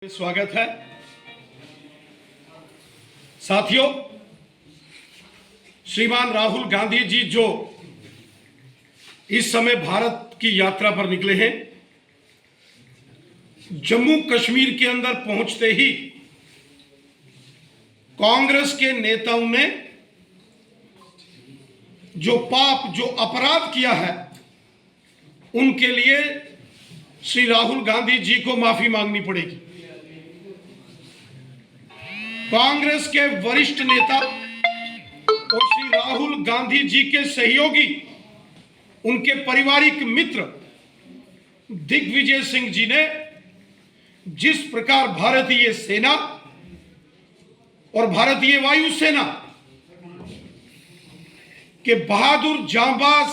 स्वागत है साथियों। श्रीमान राहुल गांधी जी जो इस समय भारत की यात्रा पर निकले हैं, जम्मू कश्मीर के अंदर पहुंचते ही कांग्रेस के नेताओं ने जो पाप जो अपराध किया है, उनके लिए श्री राहुल गांधी जी को माफी मांगनी पड़ेगी। कांग्रेस के वरिष्ठ नेता और श्री राहुल गांधी जी के सहयोगी, उनके पारिवारिक मित्र दिग्विजय सिंह जी ने जिस प्रकार भारतीय सेना और भारतीय वायुसेना के बहादुर जांबाज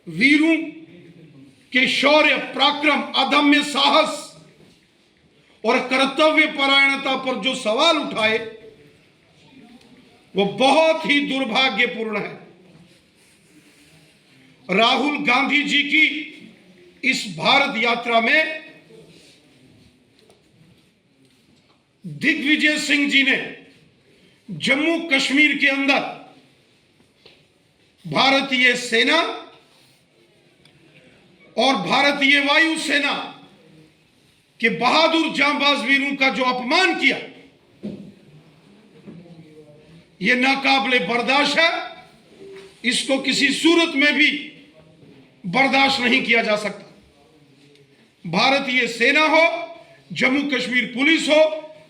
वीरों के शौर्य, पराक्रम, अदम्य साहस और कर्तव्य परायणता पर जो सवाल उठाए, वो बहुत ही दुर्भाग्यपूर्ण है। राहुल गांधी जी की इस भारत यात्रा में दिग्विजय सिंह जी ने जम्मू कश्मीर के अंदर भारतीय सेना और भारतीय वायुसेना कि बहादुर जांबाज वीरों का जो अपमान किया, यह नाकाबिले बर्दाश्त है। इसको किसी सूरत में भी बर्दाश्त नहीं किया जा सकता। भारतीय सेना हो, जम्मू कश्मीर पुलिस हो,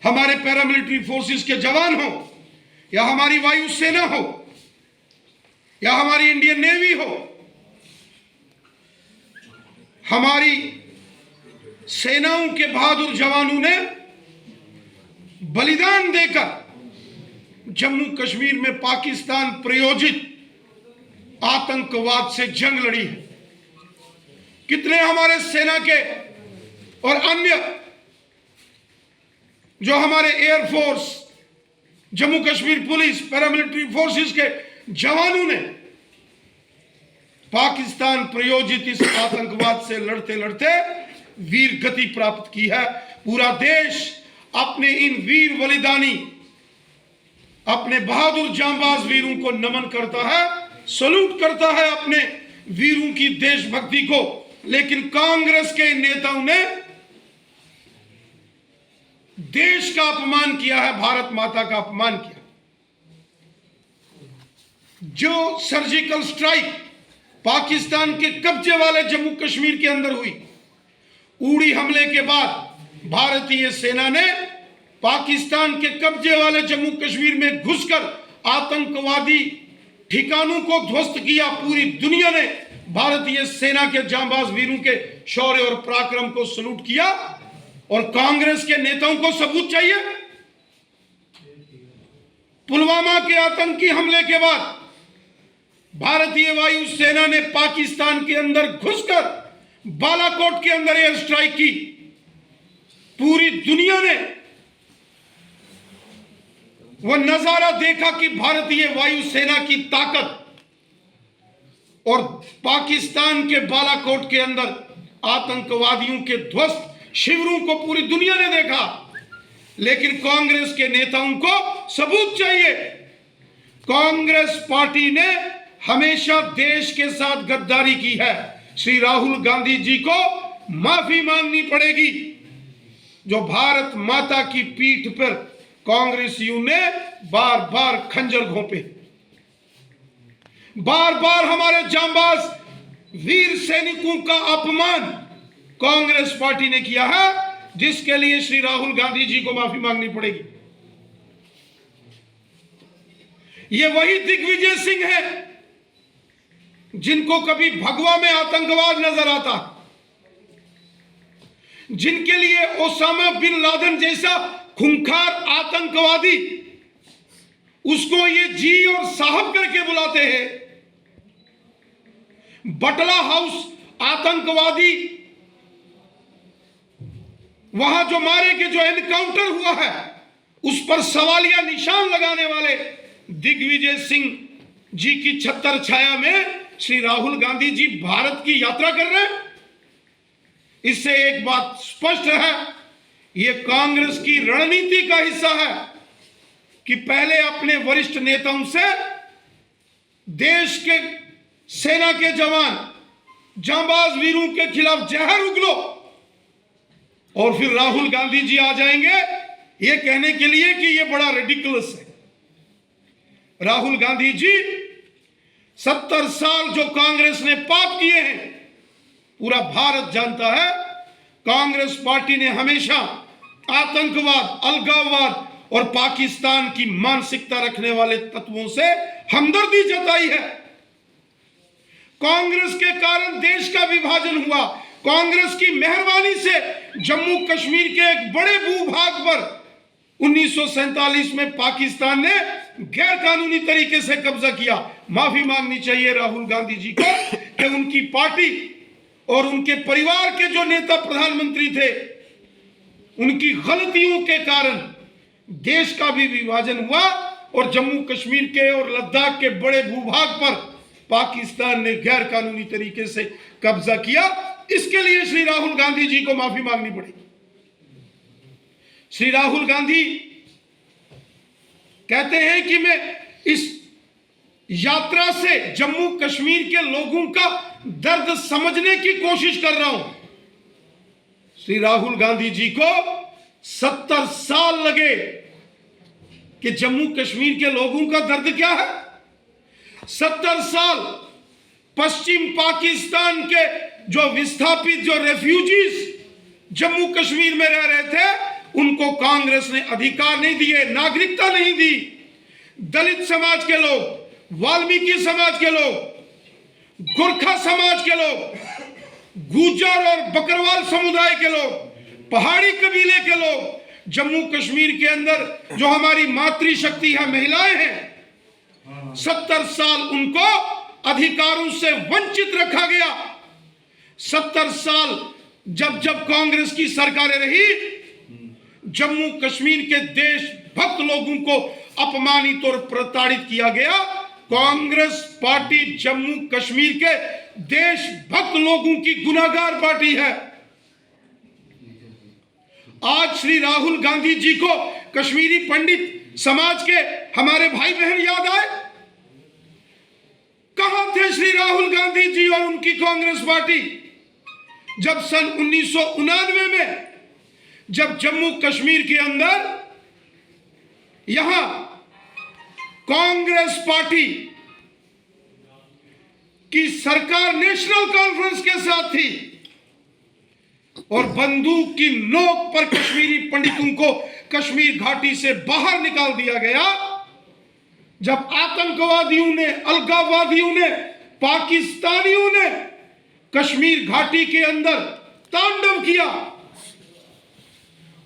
हमारे पैरामिलिट्री फोर्सेस के जवान हो, या हमारी वायुसेना हो, या हमारी इंडियन नेवी हो, हमारी सेनाओं के बहादुर जवानों ने बलिदान देकर जम्मू कश्मीर में पाकिस्तान प्रायोजित आतंकवाद से जंग लड़ी है। कितने हमारे सेना के और अन्य जो हमारे air force, Jammu Kashmir police, paramilitary forces के जवानों ने पाकिस्तान प्रायोजित इस आतंकवाद से लड़ते लड़ते वीर गति प्राप्त की है। पूरा देश अपने इन वीर बलिदानी, अपने बहादुर जांबाज वीरों को नमन करता है, सलूट करता है अपने वीरों की देशभक्ति को। लेकिन कांग्रेस के नेताओं ने देश का अपमान किया है, भारत माता का अपमान किया। जो सर्जिकल स्ट्राइक पाकिस्तान के कब्जे वाले जम्मू कश्मीर के अंदर हुई, उड़ी हमले के बाद भारतीय सेना ने पाकिस्तान के कब्जे वाले जम्मू कश्मीर में घुसकर आतंकवादी ठिकानों को ध्वस्त किया। पूरी दुनिया ने भारतीय सेना के जांबाज वीरों के शौर्य और पराक्रम को सलूट किया। और कांग्रेस के नेताओं को सबूत चाहिए। पुलवामा के आतंकी हमले के बाद भारतीय वायुसेना ने पाकिस्तान के अंदर घुसकर बालाकोट के अंदर एयर स्ट्राइक की। पूरी दुनिया ने वह नजारा देखा कि भारतीय वायुसेना की ताकत, और पाकिस्तान के बालाकोट के अंदर आतंकवादियों के ध्वस्त शिविरों को पूरी दुनिया ने देखा। लेकिन कांग्रेस के नेताओं को सबूत चाहिए। कांग्रेस पार्टी ने हमेशा देश के साथ गद्दारी की है। श्री राहुल गांधी जी को माफी मांगनी पड़ेगी। जो भारत माता की पीठ पर कांग्रेसियों ने बार बार खंजर घोंपे, बार बार हमारे जांबाज वीर सैनिकों का अपमान कांग्रेस पार्टी ने किया है, जिसके लिए श्री राहुल गांधी जी को माफी मांगनी पड़ेगी। ये वही दिग्विजय सिंह है जिनको कभी भगवा में आतंकवाद नजर आता, जिनके लिए ओसामा बिन लादेन जैसा खूंखार आतंकवादी उसको ये जी और साहब करके बुलाते हैं। बटला हाउस आतंकवादी, वहां जो मारे के जो एनकाउंटर हुआ है, उस पर सवालिया निशान लगाने वाले दिग्विजय सिंह जी की छत्र छाया में श्री राहुल गांधी जी भारत की यात्रा कर रहे हैं। इससे एक बात स्पष्ट है ये कांग्रेस की रणनीति का हिस्सा है कि पहले अपने वरिष्ठ नेताओं से देश के सेना के जवान जांबाज वीरों के खिलाफ जहर उगलो, और फिर राहुल गांधी जी आ जाएंगे ये कहने के लिए कि ये बड़ा रेडिकुलस है। राहुल गांधी जी 70 साल जो कांग्रेस ने पाप किए हैं, पूरा भारत जानता है। कांग्रेस पार्टी ने हमेशा आतंकवाद, अलगाववाद और पाकिस्तान की मानसिकता रखने वाले तत्वों से हमदर्दी जताई है। कांग्रेस के कारण देश का विभाजन हुआ। कांग्रेस की मेहरबानी से जम्मू कश्मीर के एक बड़े भूभाग पर 1947 में पाकिस्तान ने गैर कानूनी तरीके से कब्जा किया। माफी मांगनी चाहिए राहुल गांधी जी को कि उनकी पार्टी और उनके परिवार के जो नेता प्रधानमंत्री थे, उनकी गलतियों के कारण देश का भी विभाजन हुआ और जम्मू कश्मीर के और लद्दाख के बड़े भूभाग पर पाकिस्तान ने गैर कानूनी तरीके से कब्जा किया। इसके लिए श्री राहुल गांधी जी को माफी मांगनी पड़ेगी। श्री राहुल गांधी कहते हैं कि मैं इस यात्रा से जम्मू कश्मीर के लोगों का दर्द समझने की कोशिश कर रहा हूं। श्री राहुल गांधी जी को 70 साल लगे कि जम्मू कश्मीर के लोगों का दर्द क्या है। 70 साल पश्चिम पाकिस्तान के जो विस्थापित, जो रेफ्यूजीज जम्मू कश्मीर में रह रहे थे, उनको कांग्रेस ने अधिकार नहीं दिए, नागरिकता नहीं दी। दलित समाज के लोग, वाल्मीकि समाज के लोग, गोरखा समाज के लोग, गुर्जर और बकरवाल समुदाय के लोग, पहाड़ी कबीले के लोग, जम्मू कश्मीर के अंदर जो हमारी मातृशक्ति है, महिलाएं हैं, 70 साल उनको अधिकारों से वंचित रखा गया। 70 साल जब जब कांग्रेस की सरकारें रही, जम्मू कश्मीर के देशभक्त लोगों को अपमानित और प्रताड़ित किया गया। कांग्रेस पार्टी जम्मू कश्मीर के देशभक्त लोगों की गुनाहगार पार्टी है। आज श्री राहुल गांधी जी को कश्मीरी पंडित समाज के हमारे भाई बहन याद आए। कहां थे श्री राहुल गांधी जी और उनकी कांग्रेस पार्टी जब सन 1999 में जब जम्मू कश्मीर के अंदर यहां कांग्रेस पार्टी की सरकार नेशनल कॉन्फ्रेंस के साथ थी और बंदूक की नोक पर कश्मीरी पंडितों को कश्मीर घाटी से बाहर निकाल दिया गया। जब आतंकवादियों ने, अलगाववादियों ने, पाकिस्तानियों ने कश्मीर घाटी के अंदर तांडव किया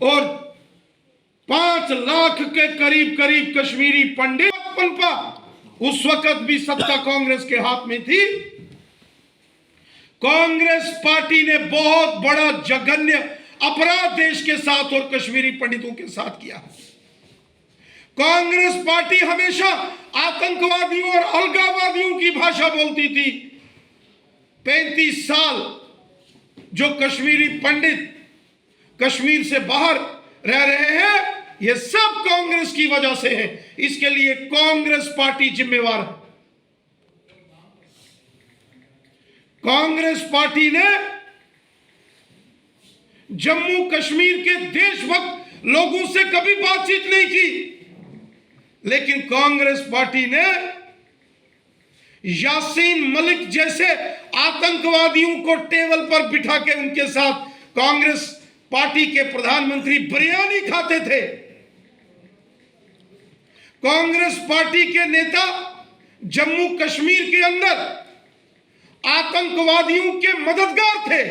और 5 लाख के करीब करीब कश्मीरी पंडित पनपा, उस वक्त भी सत्ता कांग्रेस के हाथ में थी। कांग्रेस पार्टी ने बहुत बड़ा जघन्य अपराध देश के साथ और कश्मीरी पंडितों के साथ किया। कांग्रेस पार्टी हमेशा आतंकवादियों और अलगाववादियों की भाषा बोलती थी। 35 साल जो कश्मीरी पंडित कश्मीर से बाहर रह रहे हैं, ये सब कांग्रेस की वजह से है। इसके लिए कांग्रेस पार्टी जिम्मेवार है। कांग्रेस पार्टी ने जम्मू कश्मीर के देशभक्त लोगों से कभी बातचीत नहीं की, लेकिन कांग्रेस पार्टी ने यासीन मलिक जैसे आतंकवादियों को टेबल पर बिठा के उनके साथ कांग्रेस पार्टी के प्रधानमंत्री बिरयानी खाते थे। कांग्रेस पार्टी के नेता जम्मू कश्मीर के अंदर आतंकवादियों के मददगार थे।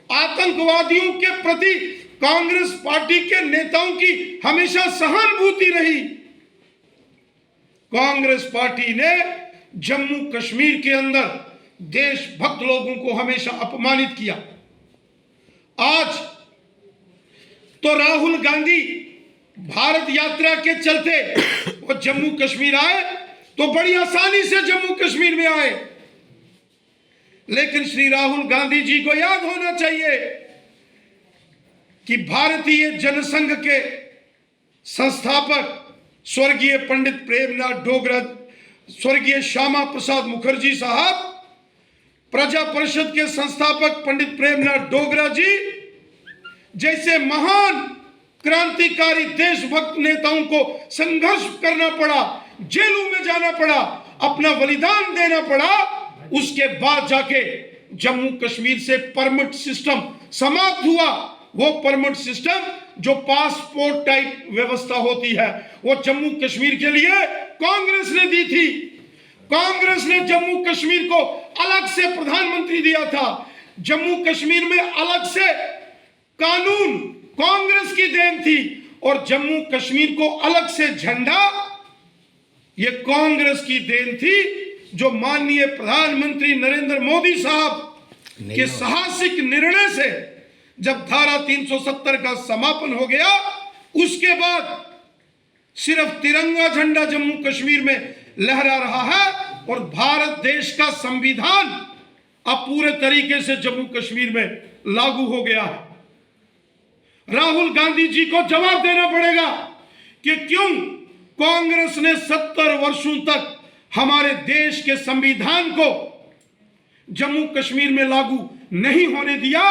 आतंकवादियों के प्रति कांग्रेस पार्टी के नेताओं की हमेशा सहानुभूति रही। कांग्रेस पार्टी ने जम्मू कश्मीर के अंदर देशभक्त लोगों को हमेशा अपमानित किया। आज तो राहुल गांधी भारत यात्रा के चलते वो जम्मू कश्मीर आए तो बड़ी आसानी से जम्मू कश्मीर में आए, लेकिन श्री राहुल गांधी जी को याद होना चाहिए कि भारतीय जनसंघ के संस्थापक स्वर्गीय पंडित प्रेमनाथ डोगरा, स्वर्गीय श्यामा प्रसाद मुखर्जी साहब, प्रजा परिषद के संस्थापक पंडित प्रेमनाथ डोगरा जी जैसे महान क्रांतिकारी देशभक्त नेताओं को संघर्ष करना पड़ा, जेलों में जाना पड़ा, अपना बलिदान देना पड़ा। उसके बाद जाके जम्मू कश्मीर से परमिट सिस्टम समाप्त हुआ। वो परमिट सिस्टम जो पासपोर्ट टाइप व्यवस्था होती है, वो जम्मू कश्मीर के लिए कांग्रेस ने दी थी। कांग्रेस ने जम्मू कश्मीर को अलग से प्रधानमंत्री दिया था। जम्मू कश्मीर में अलग से कानून कांग्रेस की देन थी, और जम्मू कश्मीर को अलग से झंडा ये कांग्रेस की देन थी, जो माननीय प्रधानमंत्री नरेंद्र मोदी साहब के साहसिक निर्णय से जब धारा 370 का समापन हो गया, उसके बाद सिर्फ तिरंगा झंडा जम्मू कश्मीर में लहरा रहा है, और भारत देश का संविधान अब पूरे तरीके से जम्मू कश्मीर में लागू हो गया है। राहुल गांधी जी को जवाब देना पड़ेगा कि क्यों कांग्रेस ने 70 वर्षों तक हमारे देश के संविधान को जम्मू कश्मीर में लागू नहीं होने दिया,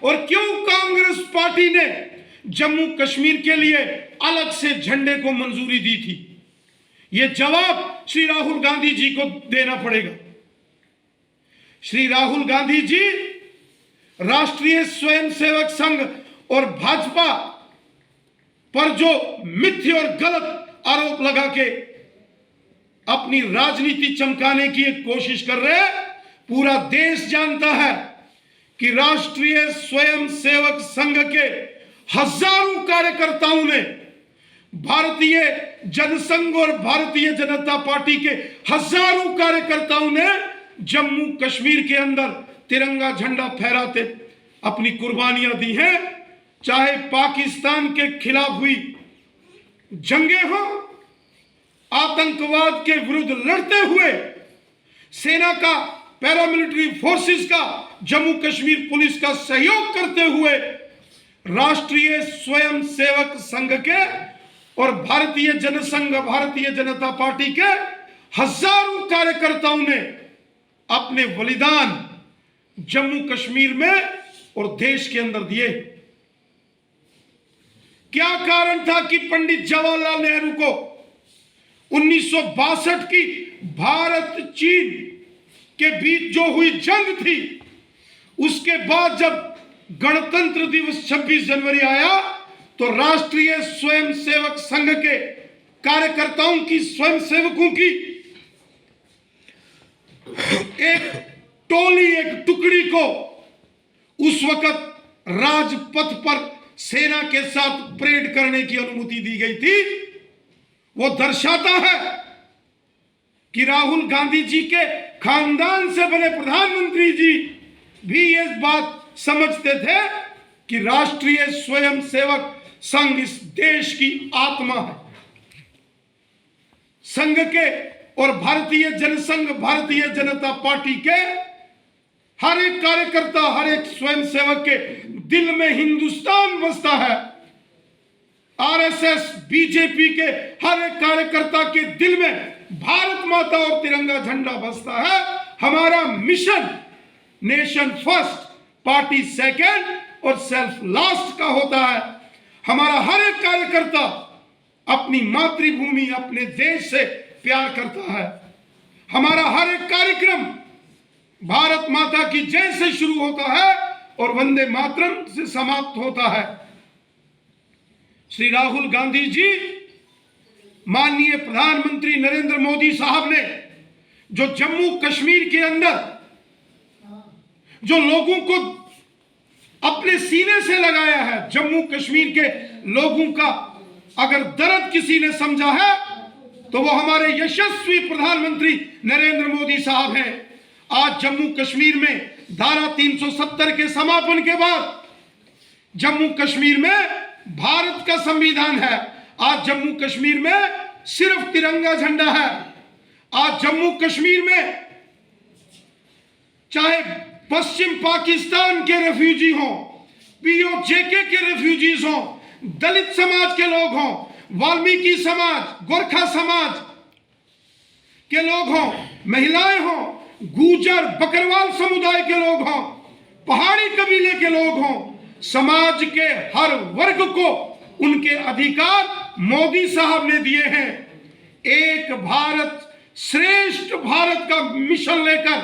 और क्यों कांग्रेस पार्टी ने जम्मू कश्मीर के लिए अलग से झंडे को मंजूरी दी थी। यह जवाब श्री राहुल गांधी जी को देना पड़ेगा। श्री राहुल गांधी जी राष्ट्रीय स्वयंसेवक संघ और भाजपा पर जो मिथ्य और गलत आरोप लगा के अपनी राजनीति चमकाने की एक कोशिश कर रहे हैं। पूरा देश जानता है कि राष्ट्रीय स्वयंसेवक संघ के हजारों कार्यकर्ताओं ने, भारतीय जनसंघ और भारतीय जनता पार्टी के हजारों कार्यकर्ताओं ने जम्मू कश्मीर के अंदर तिरंगा झंडा फहराते अपनी कुर्बानियां दी हैं। चाहे पाकिस्तान के खिलाफ हुई जंगें हो, आतंकवाद के विरुद्ध लड़ते हुए सेना का, पैरामिलिट्री फोर्सेस का, जम्मू कश्मीर पुलिस का सहयोग करते हुए राष्ट्रीय स्वयंसेवक संघ के और भारतीय जनसंघ, भारतीय जनता पार्टी के हजारों कार्यकर्ताओं ने अपने बलिदान जम्मू कश्मीर में और देश के अंदर दिए। क्या कारण था कि पंडित जवाहरलाल नेहरू को 1962 की भारत चीन के बीच जो हुई जंग थी, उसके बाद जब गणतंत्र दिवस 26 जनवरी आया, तो राष्ट्रीय स्वयंसेवक संघ के कार्यकर्ताओं की, स्वयंसेवकों की एक टोली, एक टुकड़ी को उस वक्त राजपथ पर सेना के साथ परेड करने की अनुमति दी गई थी। वो दर्शाता है कि राहुल गांधी जी के खानदान से बने प्रधानमंत्री जी भी ये बात समझते थे कि राष्ट्रीय स्वयंसेवक संघ इस देश की आत्मा है। संघ के और भारतीय जनसंघ, भारतीय जनता पार्टी के हर एक कार्यकर्ता, हर एक स्वयंसेवक के दिल में हिंदुस्तान बसता है। आरएसएस, बीजेपी के हर एक कार्यकर्ता के दिल में भारत माता और तिरंगा झंडा बसता है। हमारा mission nation first, party second और सेल्फ लास्ट का होता है। हमारा हर एक कार्यकर्ता अपनी मातृभूमि, अपने देश से प्यार करता है। हमारा हर एक कार्यक्रम भारत माता की जय से शुरू होता है और वंदे मातरम से समाप्त होता है। श्री राहुल गांधी जी, माननीय प्रधानमंत्री नरेंद्र मोदी साहब ने जो जम्मू कश्मीर के अंदर जो लोगों को अपने सीने से लगाया है, जम्मू कश्मीर के लोगों का अगर दर्द किसी ने समझा है तो वो हमारे यशस्वी प्रधानमंत्री नरेंद्र मोदी साहब हैं। आज जम्मू कश्मीर में धारा 370 के समापन के बाद जम्मू कश्मीर में भारत का संविधान है। आज जम्मू कश्मीर में सिर्फ तिरंगा झंडा है। आज जम्मू कश्मीर में चाहे पश्चिम पाकिस्तान के रेफ्यूजी हों, पीओजेके के रेफ्यूजीज हों, दलित समाज के लोग हों, वाल्मीकि समाज, गोरखा समाज के लोग हों, महिलाएं हों, गुर्जर बकरवाल समुदाय के लोग हों, पहाड़ी कबीले के लोग हों, समाज के हर वर्ग को उनके अधिकार मोदी साहब ने दिए हैं। एक भारत श्रेष्ठ भारत का मिशन लेकर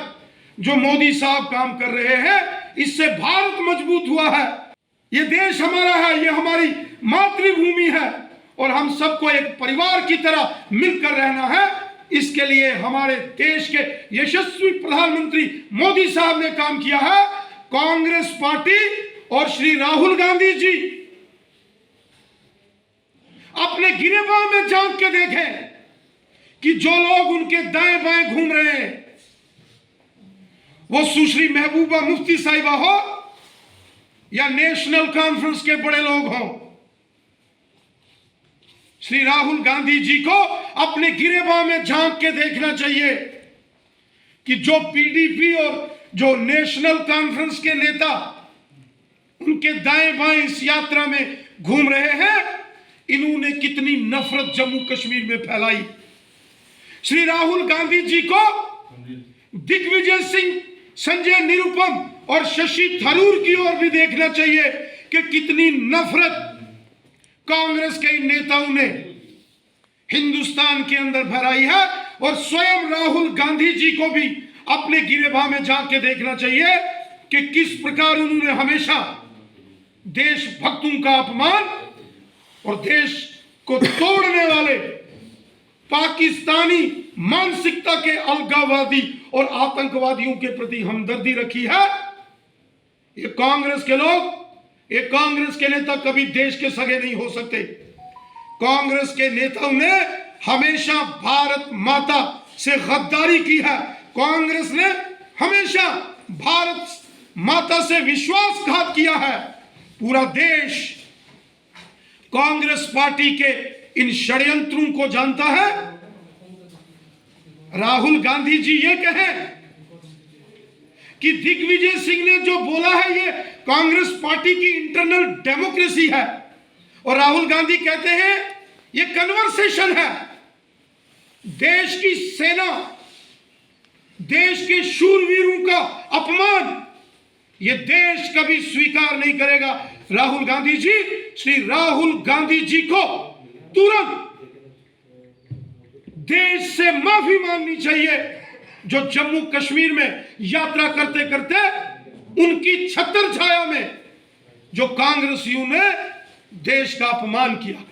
जो मोदी साहब काम कर रहे हैं, इससे भारत मजबूत हुआ है। ये देश हमारा है, ये हमारी मातृभूमि है और हम सबको एक परिवार की तरह मिलकर रहना है। इसके लिए हमारे देश के यशस्वी प्रधानमंत्री मोदी साहब ने काम किया है। कांग्रेस पार्टी और श्री राहुल गांधी जी अपने गिरेबान में झांक के देखें कि जो लोग उनके दाएं बाएं घूम रहे हैं, वो सुश्री महबूबा मुफ्ती साहिबा हो या नेशनल कॉन्फ्रेंस के बड़े लोग हों, श्री राहुल गांधी जी को अपने गिरेबान में झांक के देखना चाहिए कि जो पीडीपी और जो नेशनल कॉन्फ्रेंस के नेता उनके दाएं बाएं इस यात्रा में घूम रहे हैं, इन्होंने कितनी नफरत जम्मू कश्मीर में फैलाई। श्री राहुल गांधी जी को दिग्विजय सिंह, संजय निरुपम और शशि थरूर की ओर भी देखना चाहिए कि कितनी नफरत कांग्रेस के इन नेताओं ने हिंदुस्तान के अंदर फैलाई है। और स्वयं राहुल गांधी जी को भी अपने गिरेबान में झांक के देखना चाहिए कि किस प्रकार उन्होंने हमेशा देशभक्तों का अपमान और देश को तोड़ने वाले पाकिस्तानी मानसिकता के अलगाववादी और आतंकवादियों के प्रति हमदर्दी रखी है। ये कांग्रेस के लोग, ये कांग्रेस के नेता कभी देश के सगे नहीं हो सकते। कांग्रेस के नेताओं ने हमेशा भारत माता से गद्दारी की है। कांग्रेस ने हमेशा भारत माता से विश्वासघात किया है। पूरा देश कांग्रेस पार्टी के इन षड्यंत्रों को जानता है। राहुल गांधी जी ये कहें कि दिग्विजय सिंह ने जो बोला है ये कांग्रेस पार्टी की इंटरनल डेमोक्रेसी है, और राहुल गांधी कहते हैं ये कन्वर्सेशन है। देश की सेना, देश के शूरवीरों का अपमान ये देश कभी स्वीकार नहीं करेगा। राहुल गांधी जी, श्री राहुल गांधी जी को तुरंत देश से माफी मांगनी चाहिए, जो जम्मू कश्मीर में यात्रा करते करते उनकी छत्र छाया में जो कांग्रेसियों ने देश का अपमान किया।